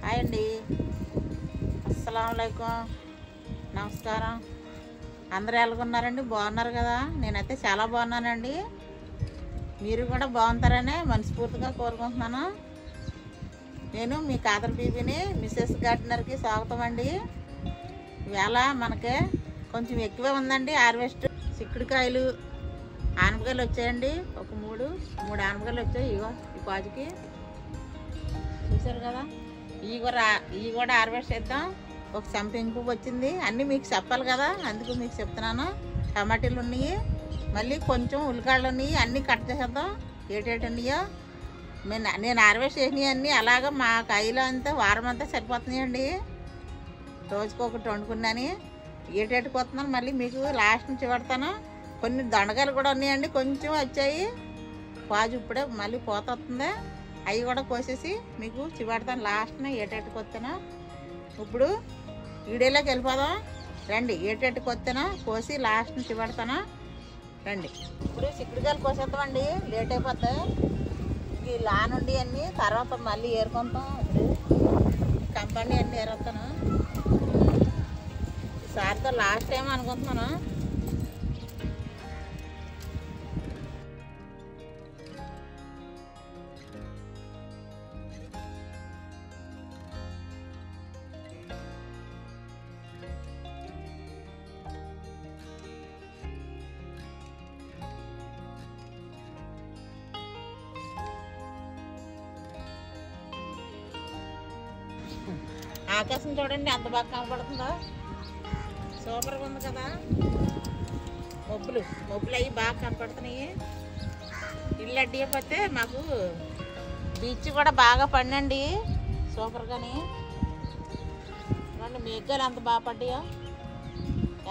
Hi అండి, అస్సలాముఅలైకుం, నమస్కారం. అందరూ ఎలాగున్నారండి? బాగున్నారు కదా? నేనైతే చాలా బాగున్నానండి. మీరు కూడా బాగుంటారనే మనస్ఫూర్తిగా కోరుకుంటున్నాను. నేను మీ కాదర్ బీబీని, మిసెస్ గార్డెనర్కి స్వాగతం అండి. ఇవాళ మనకి కొంచెం ఎక్కువే ఉందండి హార్వెస్ట్. చిక్కుడుకాయలు, ఆనపకాయలు వచ్చాయండి. ఒక మూడు ఆనపకాయలు వచ్చాయి. ఇగో ఈ పాజుకి చూసారు కదా. ఇవి కూడా హార్వెస్ట్ చేద్దాం. ఒక సంపింగ్ పువ్వు వచ్చింది. అన్నీ మీకు చెప్పాలి కదా, అందుకు మీకు చెప్తున్నాను. టమాటీలు ఉన్నాయి, మళ్ళీ కొంచెం ఉల్లికాయలు ఉన్నాయి. అన్నీ కట్ చేసేద్దాం. ఏటేటి ఉన్నాయో నేను హార్వెస్ట్ చేసినవి అన్నీ అలాగా మా కాయలు అంతా వారం అంతా సరిపోతున్నాయండి. రోజుకొకటి వండుకున్నాను. ఏటేటికి వస్తున్నాను మళ్ళీ మీకు లాస్ట్ నుంచి పెడతాను. కొన్ని దొండకాయలు కూడా ఉన్నాయండి, కొంచెం వచ్చాయి. పాజు ఇప్పుడే మళ్ళీ పోత వస్తుంది. అవి కూడా కోసేసి మీకు చివడతాను లాస్ట్ని ఏటేటికి వస్తాను. ఇప్పుడు వీడియోలోకి వెళ్ళిపోదాం రండి. ఏటేటికి వస్తాను కోసి లాస్ట్ని చివడతాను రండి. ఇప్పుడు చిక్కుడుకాయలు కోసేద్దామండి, లేట్ అయిపోతాయి. ఈ లానుండి అన్నీ తర్వాత మళ్ళీ ఏరుకుంటాం. ఇప్పుడు కంపెనీ అన్నీ ఏరుతాను. ఈసారితో లాస్ట్ టైం అనుకుంటున్నాను. ఆకాశం చూడండి ఎంత బాగా కనపడుతుందో, సూపర్గా ఉంది కదా. మబ్బులు అవి బాగా కనపడుతున్నాయి. ఇల్లు అడ్డిపోతే మాకు బీచ్ కూడా బాగా పండండి సూపర్గాని. చూడండి మేఘాలు ఎంత బాగా పడ్డాయో,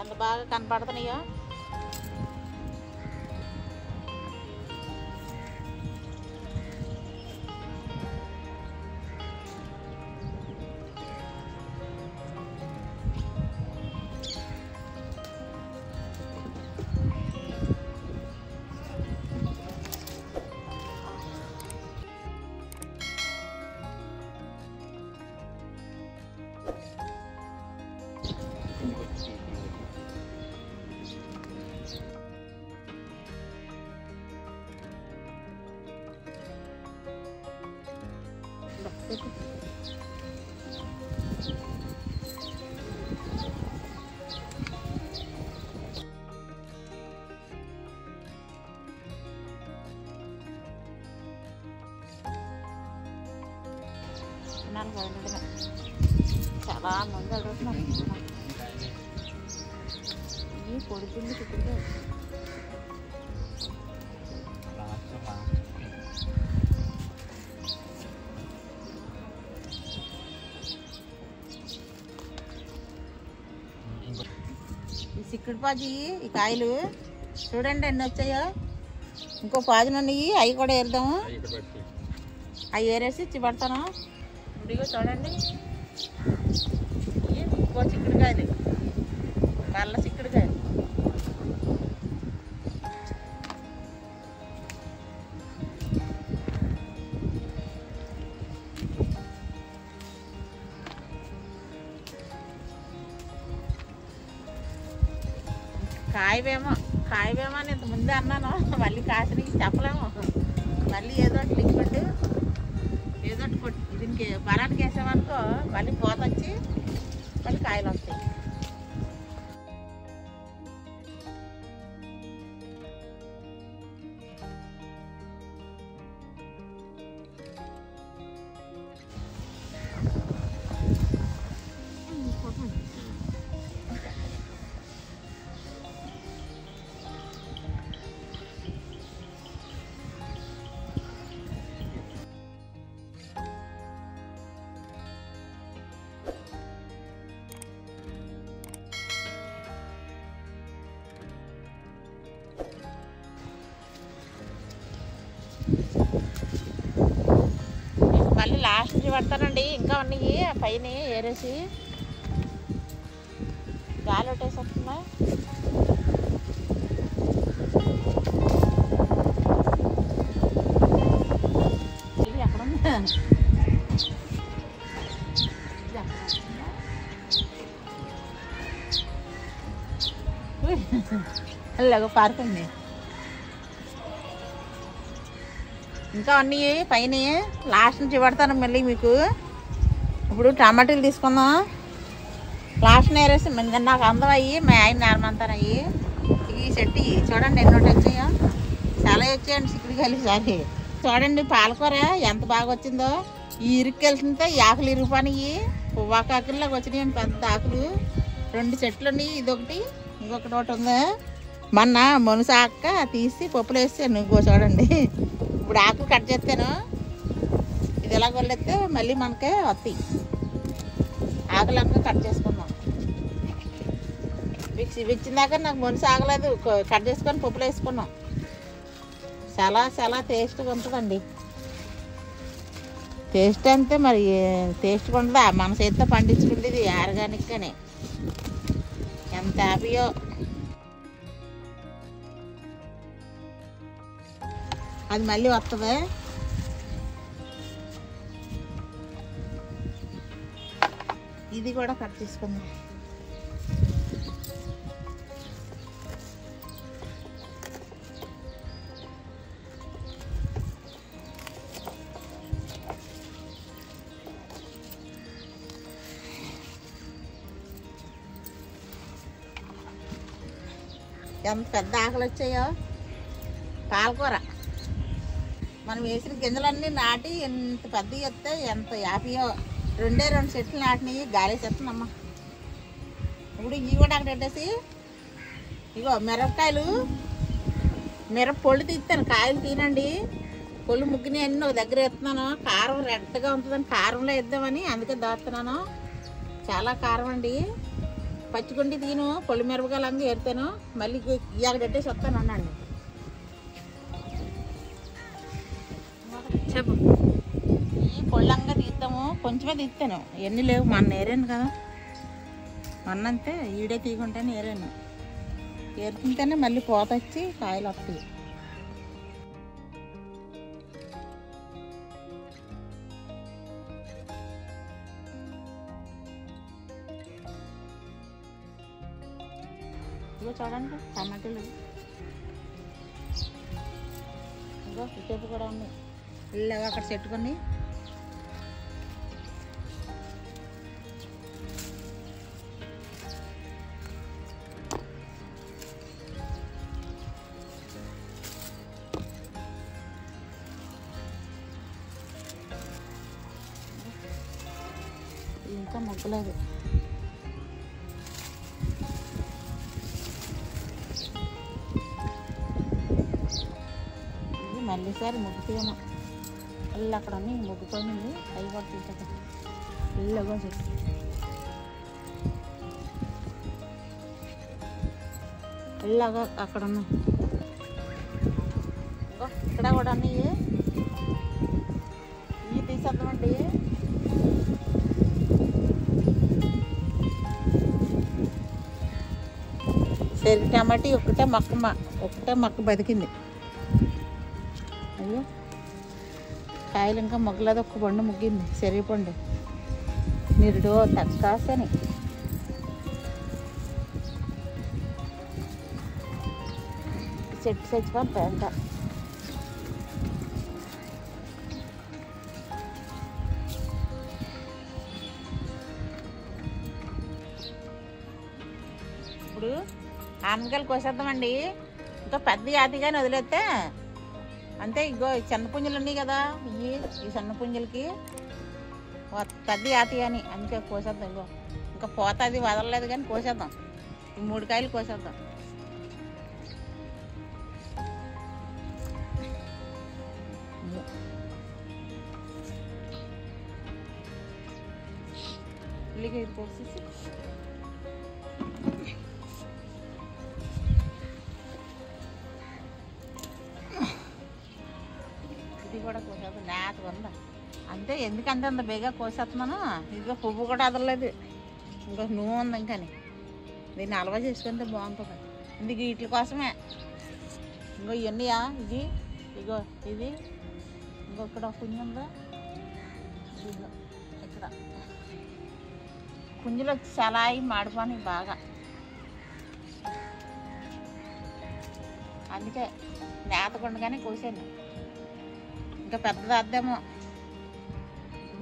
ఎంత బాగా కనపడుతున్నాయో. చాలా మంది అడుగుతున్నారు. ఈ పొడిపిండి చిక్కుడుగా ఈ చిక్కుడు పాజి, ఈ కాయలు చూడండి ఎన్ని వచ్చాయో. ఇంకో పాజులు ఉన్నాయి, అవి కూడా ఏరుదాము. అవి ఏరేసి చిపడతాను. ఇదిగో చూడండి, ఇంకో చిక్కుడుకాయలు, నల్ల చిక్కుడుకాయలు. కాయవేమో అని ఇంత ముందే అన్నాను, మళ్ళీ కాసిన చెప్పలేము. మళ్ళీ ఏదో లిక్విడ్ ఏదో కొట్టి దీనికి బలానికి వేసామనుకో మళ్ళీ పోత వచ్చి మళ్ళీ కాయలు వస్తాయి. మళ్ళీ లాస్ట్ నుంచి పడతానండి. ఇంకా ఉన్నాయి పైన ఏరేసి గాలి ఒకటేసి వస్తుందా. ఇది ఎక్కడ ఉంది? అలాగో పారుతుంది. ఇంకా అన్నీ పైన లాస్ట్ నుంచి పడతాను మళ్ళీ మీకు. ఇప్పుడు టమాటాలు తీసుకుందాం. లాస్ట్ నేరేసి నాకు అందం అయ్యి మా ఆయన నేరమంతాను అయ్యి. ఈ చెట్టు చూడండి ఎన్నోటి వచ్చాయో, చాలా వచ్చాయండి చిక్కుడుకాయలు. సారి చూడండి పాలకూర ఎంత బాగా వచ్చిందో. ఈ ఇరుక్కెళ్తుంటే ఈ ఆకులు ఇరిగిపోయినాయి, పువ్వాకాకుల్లాగా వచ్చినాయండి పెద్ద ఆకులు. 2 చెట్లు ఉన్నాయి, ఇదొకటి ఇంకొకటి ఒకటి ఉంది. మొన్న మునసాక తీసి పప్పులు వేసాను. ఇంకో చూడండి ఇప్పుడు ఆకులు కట్ చేస్తాను. ఇది ఎలా కొల్లెత్తే మళ్ళీ మనకే వస్తాయి. ఆకులంతా కట్ చేసుకుందాం. ఇచ్చిందాక నాకు మునస ఆగలేదు, కట్ చేసుకొని పప్పులు వేసుకున్నాం. చాలా చాలా టేస్ట్గా ఉంటుందండి. టేస్ట్ అంతే మరి, టేస్ట్గా ఉంటుందా మన చేతితో పండించుకుంటుంది ఆర్గానిక్గానే. ఎంత హ్యాపీయో. అది మళ్ళీ వస్తుంది. ఇది కూడా కట్ చేసుకుందాం. ఎంత పెద్ద ఆకులు వచ్చాయో. పాలకూర మనం వేసిన గింజలన్నీ నాటి ఎంత పెద్దవి వస్తే ఎంత హ్యాపీయో. 2 చెట్లు నాటినవి గాలేసేస్తుందమ్మ. ఇప్పుడు ఇవి కూడా అక్కడ పెట్టేసి ఇగో మిరపకాయలు, మిరప పొళ్ళు తీస్తాను. కాయలు తినండి, పొళ్ళు ముగ్గినాయి అన్నీ ఒక దగ్గర వేస్తున్నాను. కారం రెడ్గా ఉంటుందని కారంలో వేద్దామని అందుకే దాస్తున్నాను. చాలా కారం అండి. పచ్చిగుండి తిను, పొళ్ళు మిరపకాయలు ఏరుతాను. మళ్ళీ ఇవాళ పెట్టేసి వస్తాను అన్నాండి. చెప్పు. ఈ పొళ్ళంగా తీస్తాము, కొంచెమే తీస్తాను, ఎన్ని లేవు. మొన్న ఏరాను కదా, మొన్నంతే ఈడే తీయకుంటేనే ఏరాను. ఏరుకుంటేనే మళ్ళీ పోత వచ్చి కాయలు వస్తాయి. ఇగో చూడండి టమాటాలు, ఇగో ఇటేపు కూడా ఉన్నాయి. ఇళ్ళగా అక్కడ చెట్టుకొని ఇంకా మొగ్గలేదు. ఇది మళ్ళీసారి మొగ్గుతేమో. ఇల్లు అక్కడ ఉంది, మొగ్గుపోయింది. అవి కూడా తీసాక ఇళ్ళగా చెప్పి ఇళ్ళగా అక్కడ ఉన్నాయి. ఇక్కడ కూడా ఉన్నాయి. ఇవి తీసేద్దామండి. సరి టమాటీ ఒకటే మొక్క బతికింది. అయ్యో కాయలు ఇంకా మొగ్గలేదు, ఒక్క పండు ముగ్గింది. సరి పండు నిరుడు తక్కాసని. చెట్టు చచ్చిపోయి పెద్ద. ఇప్పుడు ఆనకాయలు కోసేద్దామండి. ఇంకా పెద్ద జాతిగానే వదిలేస్తే అంతే. ఇగో చిన్న పుంజులు ఉన్నాయి కదా, ఈ చిన్న పుంజులకి పెద్ద జాతి అని అందుకే కోసేద్దాం. ఇగో ఇంకా పోత అది వదలలేదు కానీ కోసేద్దాం. ఈ 3 కాయలు కోసేద్దాం. ఉల్లిగా ఇది కోసేసి ఇది కూడా కోసేద్దాం. నేతగా ఉందా అంతే. ఎందుకంటే అంత బేగా కోసేస్తున్నాను. ఇదిగో పువ్వు కూడా వదలలేదు, ఇంకో నూనె ఉంది. ఇంకాని దీన్ని అలవా చేసుకుంటే బాగుంటుంది. ఇందుకు వీటి కోసమే. ఇంకో ఇవన్నీయా ఇది, ఇగో ఇది, ఇంకొక్కడ పుంజు ఉందా, ఇదిగో ఇక్కడ పుంజులు వచ్చి చాలా మాడిపోయి బాగా. అందుకే నేతకుండగానే కోసాను. ఇంకా పెద్దది అద్దేమో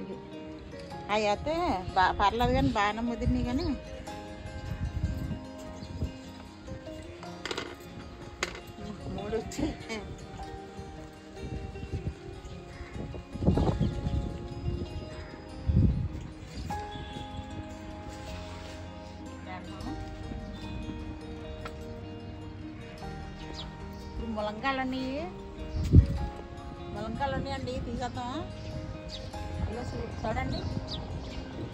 ఇది. అవి అయితే పర్లేదు కానీ బాగానే ముదిరినాయి. కానీ మూడు వచ్చి ములంకాయలు ఉన్నాయండి, తీసేద్దాం. ఇలా చూడండి,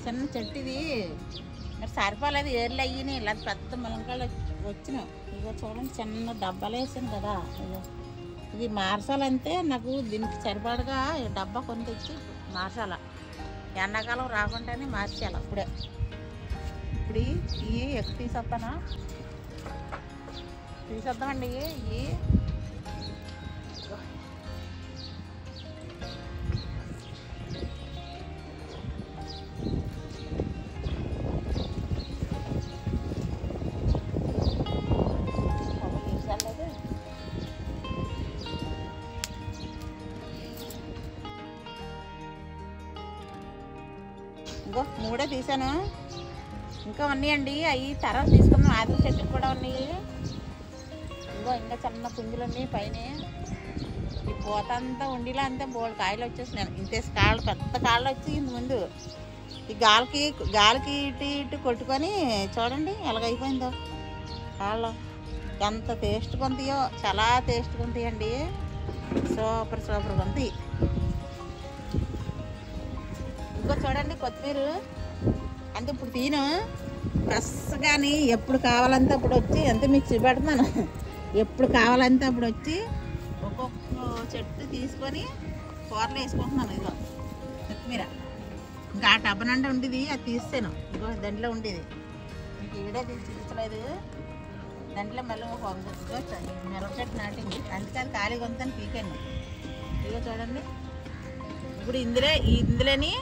చిన్న చెట్టు ఇది మరి సరిపోలేదు, ఏర్లు అయ్యి ఇలా పెద్ద ములంకాయలు వచ్చినాయి. ఇక చూడండి, చిన్న డబ్బాలు వేసాను కదా, ఇది మార్చాలంటే నాకు దీనికి సరిపడగా డబ్బా కొని తెచ్చి మార్చాల. ఎండాకాలం రాకుండానే మార్చాలి. అప్పుడే ఇప్పుడు ఇవి ఎక్కువ తీసేద్దామండి. ఇవి ఇంకో మూడే తీసాను, ఇంకా ఉన్నాయండి. అవి తర్వాత తీసుకున్నాం. ఆది చెట్టుకు కూడా ఉన్నాయి. ఇంకా చిన్న పుంజులు ఉన్నాయి పైన. ఈ పూత అంతా ఉండిలా అంతే బోల్డ్ కాయలు వచ్చేసినాయి. ఇంతేసి కాళ్ళు, పెద్ద కాళ్ళు వచ్చి ముందు ఈ గాలికి ఇటు కొట్టుకొని చూడండి ఎలాగైపోయిందో కాళ్ళు. ఎంత టేస్ట్గా ఉంటాయో, చాలా టేస్ట్గా ఉంటాయండి. సూపర్గా ఉంది. ఇంకో చూడండి కొత్తిమీర అంటే ఇప్పుడు తీను ఫ్రెష్. కానీ ఎప్పుడు కావాలంటే అప్పుడు వచ్చి అంతే మీకు చూపెడుతున్నాను. ఎప్పుడు కావాలంటే అప్పుడు వచ్చి ఒక్కొక్క చెట్టు తీసుకొని కూరలో వేసుకుంటున్నాను. ఇదిగో కొత్తిమీర ఇంకా ఆ టబ్బనంటే ఉండేది, అది తీస్తాను. ఇంకో దాంట్లో ఉండేది, ఇంక ఈడే తీర్చలేదు. దాంట్లో మళ్ళీ మిరప చెట్టు నాటింది, అందుకే అది ఖాళీగా ఉందని పీకాను. ఇదిగో చూడండి, ఇప్పుడు ఇందులోని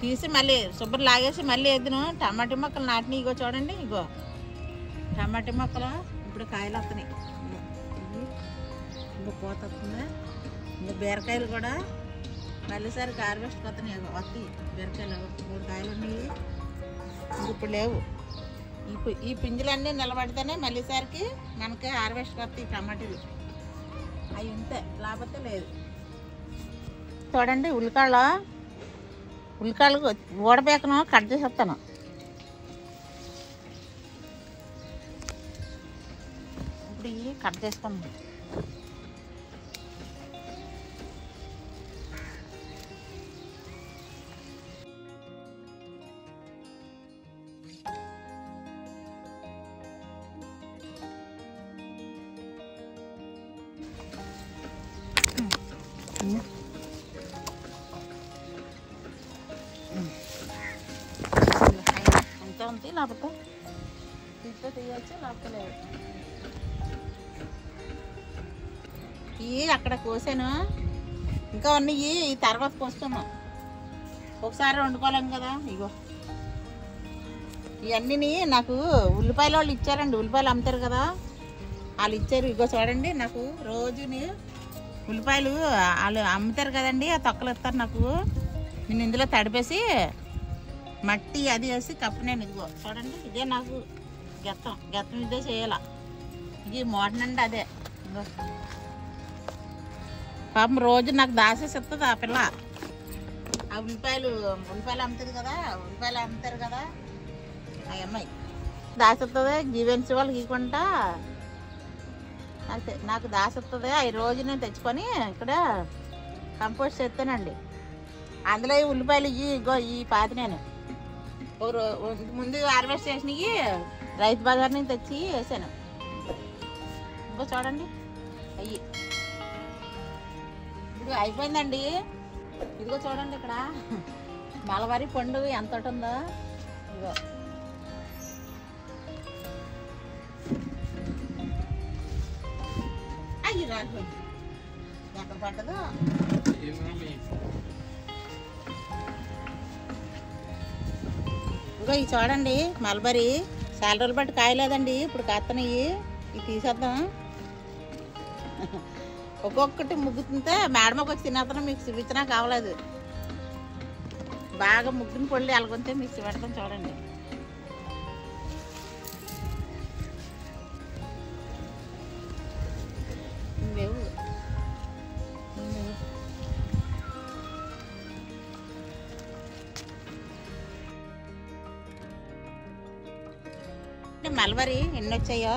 తీసి మళ్ళీ శుభ్రం లాగేసి మళ్ళీ ఎద్దును టమాటా మొక్కలు నాటినాయి. ఇగో చూడండి, ఇగో టమాటా మొక్కలు ఇప్పుడు కాయలు వస్తున్నాయి. ఇంకో పూత వస్తుంది. ఇంకా బీరకాయలు కూడా మళ్ళీసారి హార్వెస్ట్కి వస్తున్నాయి. వస్తాయి బీరకాయలు, 3 కాయలు ఉన్నాయి. ఇప్పుడు లేవు. ఈ పింజలన్నీ నిలబడితేనే మళ్ళీసారికి మనకి హార్వెస్ట్కి వస్తాయి టమాటాలు. అవి ఉంటే లేకపోతే లేదు. చూడండి, ఉల్లికాయలు ఊడబేకను కట్ చేసేస్తాను. ఇప్పుడు ఇవి కట్ చేసుకున్నాను. అంతే ఉంది, లేకపోతే తీయచ్చు, లేకపోతే లేదు. ఇవి అక్కడ కోసాను, ఇంకా ఉన్నాయి. ఈ తర్వాత కోసుకున్నాం, ఒకసారి వండుకోలేం కదా. ఇగో ఇవన్నీ నాకు ఉల్లిపాయలు వాళ్ళు ఇచ్చారండి. ఉల్లిపాయలు అమ్ముతారు కదా, వాళ్ళు ఇచ్చారు. ఇగో చూడండి, నాకు రోజుని ఉల్లిపాయలు వాళ్ళు అమ్ముతారు కదండి, ఆ తొక్కలు ఇస్తారు నాకు. నేను ఇందులో తడిపేసి మట్టి అది వేసి కప్పినాను. ఇదిగో చూడండి, ఇదే నాకు గెత్తం ఇదే చేయాల. ఇది మోడనండి అదే. ఇదిగో పాపం రోజు నాకు దాసేసి ఇస్తుంది ఆ పిల్ల. ఆ ఉల్లిపాయలు అమ్ముతుంది కదా, ఉల్లిపాయలు అమ్ముతారు కదా ఆ అమ్మాయి దాసిస్తుంది. జీవెన్స్ వాళ్ళు గీకుంటా నాకు దాసిస్తుంది. అవి రోజు నేను తెచ్చుకొని ఇక్కడ కంపోస్ట్ చేస్తానండి. అందులో ఈ ఉల్లిపాయలు ఇగో ఈ పాతి నేను ముందు హార్వెస్ట్ చేసినవి రైతు బజార్ నుంచి తెచ్చి వేసాను. ఇంకో చూడండి, అయ్యి ఇప్పుడు అయిపోయిందండి. ఇదిగో చూడండి, ఇక్కడ మలబారి పండు ఎంత ఉంటుందో. ఇదిగో అయ్యి రాకపోయింది, ఎక్కడ పడ్డదో. ఇగో ఇవి చూడండి, మల్బరీ చాలా రోజులు బట్టి కాయలేదండి, ఇప్పుడు కాస్తున్నాయి. ఇవి తీసేద్దాం. ఒక్కొక్కటి ముగ్గుతుంటే మేడమకి వచ్చి తినేతను మీకు చూపించినా కావలేదు. బాగా ముగ్గుని పొల్లి ఎలాగొంటే మీకు చూపెడతాం చూడండి. లేవు మల్బరీ ఎన్ని వచ్చాయో,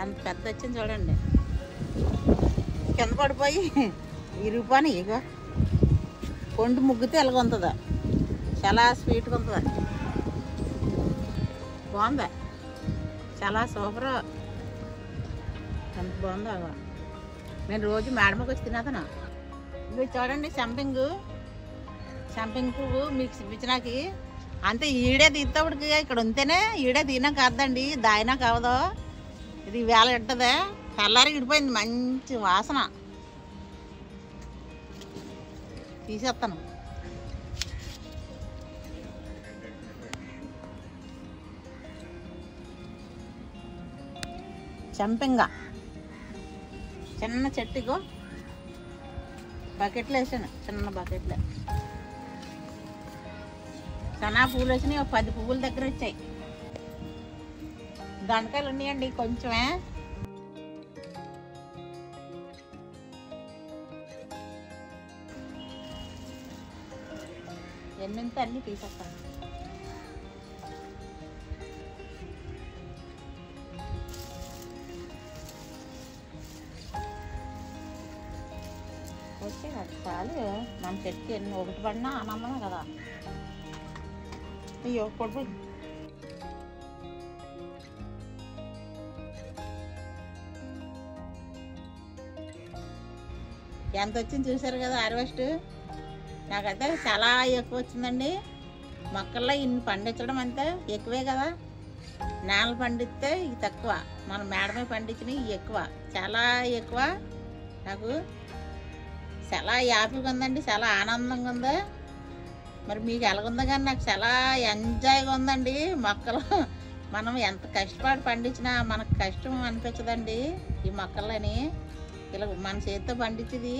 ఎంత పెద్ద వచ్చింది చూడండి. కింద పడిపోయి ఇరిగిపోయి ఇక కొండు ముగ్గితే ఎలాగొంతుందా, చాలా స్వీట్గా ఉంటుందా, బాగుందా, చాలా సూపర్, ఎంత బాగుందో. నేను రోజు మేడమకి వచ్చి తినేతను. ఇవి చూడండి సంపింగ్ పువ్వు మీకు చూపించినాకి అంతే. ఈడే తీసేటప్పటికి ఇక్కడ ఉంటేనే ఈడే తీనా కాదండి, దాయినా కావదో. ఇది వేళ ఇట్టదే తెల్లారి ఇడిపోయింది, మంచి వాసన. తీసేస్తాను. చంపింగ చిన్న చెట్టుకో బకెట్లో వేసాను, చిన్న బకెట్లో సన్నా పువ్వులు వచ్చినాయి. ఒక 10 పువ్వుల దగ్గర వచ్చాయి. దొండకాయలు ఉన్నాయండి కొంచెమే. ఎన్నింత అన్నీ తీసేస్తాను. ఓకే అది చాలు. మన చెట్టుకి ఎన్ని ఒకటి పడినా ఆనందమే కదా. అయ్యో పడిపోయి ఎంత వచ్చింది చూసారు కదా హార్వెస్ట్. నాకైతే చాలా ఎక్కువ వచ్చిందండి. మొక్కల్లో ఇన్ని పండించడం అంతే ఎక్కువే కదా. నేల పండిస్తే ఇవి తక్కువ, మన మేడమే పండించినవి ఇవి ఎక్కువ, చాలా ఎక్కువ. నాకు చాలా హ్యాపీగా ఉందండి, చాలా ఆనందంగా ఉంది. మరి మీకు ఎలాగుందో కానీ నాకు చాలా ఎంజాయ్గా ఉందండి. మొక్కలు మనం ఎంత కష్టపడి పండించినా మనకు కష్టం అనిపించదండి. ఈ మొక్కలని ఇలా మన చేతితో పండించేది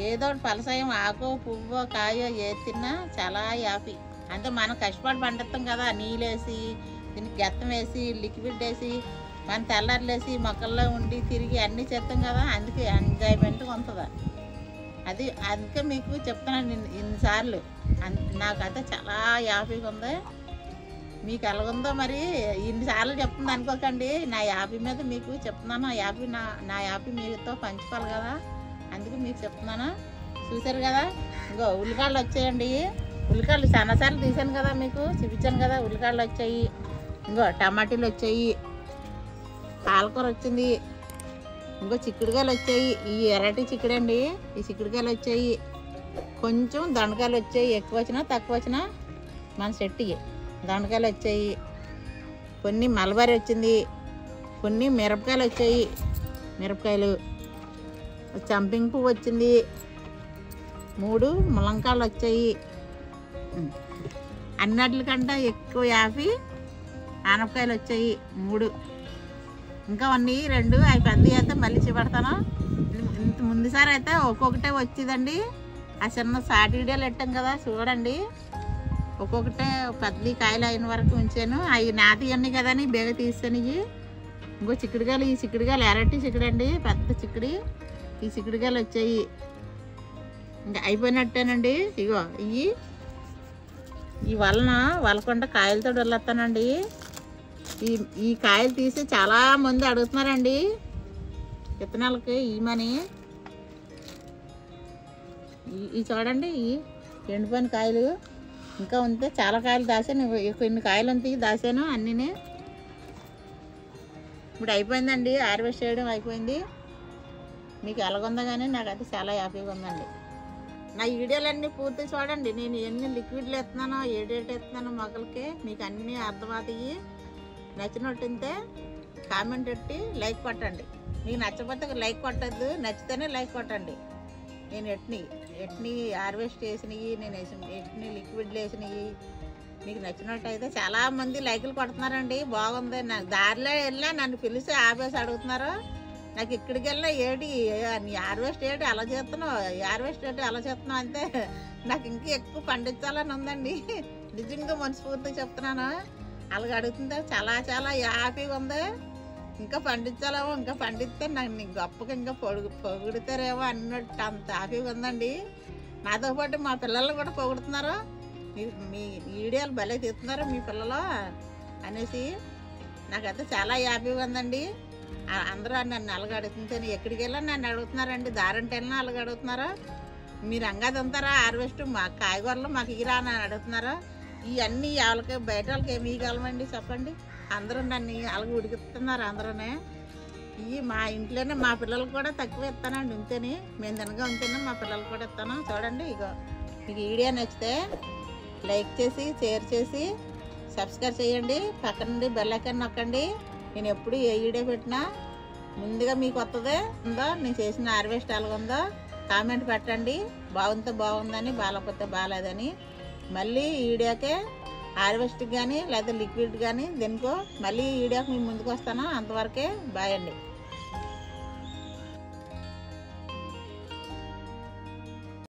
ఏదో ఫలసాయం ఆకో పువ్వో కాయో ఏది తిన్నా చాలా హ్యాపీ. అంటే మనం కష్టపడి పండిస్తాం కదా, నీళ్ళేసి దీనికి గెత్తం వేసి లిక్విడ్ వేసి మన తెల్లారులేసి మొక్కల్లో ఉండి తిరిగి అన్నీ చేస్తాం కదా, అందుకే ఎంజాయ్మెంట్గా ఉంటుంది. అందుకే మీకు చెప్తున్నాను ఇన్నిసార్లు. నాకైతే చాలా హ్యాపీగా ఉంది. మీకు ఎలాగుందో మరి ఇన్నిసార్లు చెప్తుంది అనుకోకండి. నా హ్యాపీ మీద మీకు చెప్తున్నాను. నా హ్యాపీ మీతో పంచుకోవాలి కదా, అందుకే మీకు చెప్తున్నాను. చూసారు కదా, ఇంకో ఉల్లికాయలు వచ్చాయండి. ఉల్లికాయలు చాలాసార్లు తీసాను కదా, మీకు చూపించాను కదా. ఉల్లికాయలు వచ్చాయి, ఇంకో టమాటీలు వచ్చాయి, పాలకూర వచ్చింది, ఇంకో చిక్కుడుకాయలు వచ్చాయి. ఈ ఎర్రటి చిక్కుడండి, ఈ చిక్కుడుకాయలు వచ్చాయి. కొంచెం దొండకాయలు వచ్చాయి, ఎక్కువ వచ్చినా తక్కువ వచ్చినా మన చెట్టు దొండకాయలు వచ్చాయి. కొన్ని మల్బరీ వచ్చింది, కొన్ని మిరపకాయలు వచ్చాయి, మిరపకాయలు, చంపింగ్ పువ్వు వచ్చింది, 3 ములంకాయలు వచ్చాయి. అన్నిటికంటే ఎక్కువ హ్యాపీ ఆనపకాయలు వచ్చాయి 3. ఇంకా అన్నీ 2 అవి పెద్ద అయితే మళ్ళీ చూపెడతాను. ఇంత ముందుసారి అయితే ఒక్కొక్కటే వచ్చిందండి. ఆ చిన్న షార్ట్ వీడియోలు పెట్టాం కదా చూడండి. ఒక్కొక్కటే పెద్ద కాయలు అయిన వరకు ఉంచాను. అవి నాటి అన్నీ కదా అని బేగ తీస్తాను. ఇవి ఇంకో చిక్కుడుకాయలు, ఈ చిక్కుడుకాయలు ఎర్రటి చిక్కుడండి, పెద్ద చిక్కుడి. ఈ చిక్కుడుకాయలు వచ్చాయి. ఇంకా అయిపోయినట్టేనండి. ఇగో ఈ వలకుండా కాయలతో వదిలేస్తానండి. ఈ కాయలు తీసి చాలామంది అడుగుతున్నారండి విత్తనాలకి ఇమని. ఈ చూడండి, ఈ ఎండిపోయిన కాయలు ఇంకా ఉంటే చాలా కాయలు దాసాను. కొన్ని కాయలు ఉంటాయి దాసాను అన్నీ. ఇప్పుడు అయిపోయిందండి, హార్వెస్ట్ చేయడం అయిపోయింది. మీకు ఎలాగుందో కానీ నాకైతే చాలా హ్యాపీగా ఉందండి. నా వీడియోలన్నీ పూర్తి చూడండి. నేను ఎన్ని లిక్విడ్లు ఎత్తున్నానో ఏడేటి ఎత్తున్నానో మొక్కలకి మీకు అన్నీ అర్థమవుతాయి. నచ్చినట్టుంటే కామెంట్ పెట్టి లైక్ కొట్టండి. మీకు నచ్చకపోతే లైక్ కొట్టద్దు, నచ్చితేనే లైక్ కొట్టండి. నేను ఎట్ని హార్వెస్ట్ చేసినవి, నేను ఎట్ని లిక్విడ్లు వేసినవి మీకు నచ్చినట్టయితే చాలామంది లైకులు కొడుతున్నారండి. బాగుంది. నాకు దారిలో వెళ్ళా నన్ను పిలిచి ఆపేసి అడుగుతున్నారు. నాకు ఇక్కడికి వెళ్ళినా ఏడి నీ హార్వెస్ట్ ఏంటి అలా చేస్తున్నావు, హార్వెస్ట్ ఏంటి అలా చేస్తున్నావు అంటే నాకు ఇంకా ఎక్కువ పండించాలని ఉందండి. నిజంగా మనస్ఫూర్తిగా చెప్తున్నాను. అలాగ అడుగుతుంటే చాలా చాలా హ్యాపీగా ఉంది. ఇంకా పండించాలేమో, ఇంకా పండిస్తే నాకు నీ గొప్పగా ఇంకా పొగుడుతారేమో అన్నట్టు అంత హ్యాపీగా ఉందండి. నాతో పాటు మా పిల్లలు కూడా పొగుడుతున్నారు. మీ వీడియోలు భలే తీస్తున్నారు మీ పిల్లలు అనేసి నాకైతే చాలా హ్యాపీగా ఉందండి. అందరూ నన్ను అలాగ అడుగుతుంటే ఎక్కడికి వెళ్ళా నన్ను అడుగుతున్నారండి. దారంటే వెళ్ళినా అలాగ అడుగుతున్నారు. మీరు అంగా తింటారా హార్వెస్ట్, మా కాయగూరలు మాకు ఇరా అని అడుగుతున్నారు. ఇవన్నీ వాళ్ళకి బయట వాళ్ళకి ఏమి ఇవ్వగలమండి చెప్పండి. అందరూ నన్ను అలాగ ఉడికిస్తున్నారు అందరూనే. ఇవి మా ఇంట్లోనే మా పిల్లలకు కూడా తక్కువ ఇస్తానండి. ఉంటేనే మేము తినగా ఉంటేనే మా పిల్లలకు కూడా ఇస్తాను. చూడండి ఇగో మీకు వీడియో నచ్చితే లైక్ చేసి షేర్ చేసి సబ్స్క్రైబ్ చేయండి. పక్క నుండి బెల్ ఐకాన్ నొక్కండి. నేను ఎప్పుడు ఏ వీడియో పెట్టినా ముందుగా మీకు వస్తుంది. ఉందో నేను చేసిన హార్వెస్ట్ ఎలాగుందో కామెంట్ పెట్టండి. బాగుంటే బాగుందని, బాగాలేకపోతే బాగాలేదని. మళ్ళీ ఈ వీడియోకే హార్వెస్ట్కి కానీ లేదా లిక్విడ్ కానీ దేనికో మళ్ళీ ఈ వీడియోకి మేము ముందుకు వస్తాను. అంతవరకే బాయ్ అండి.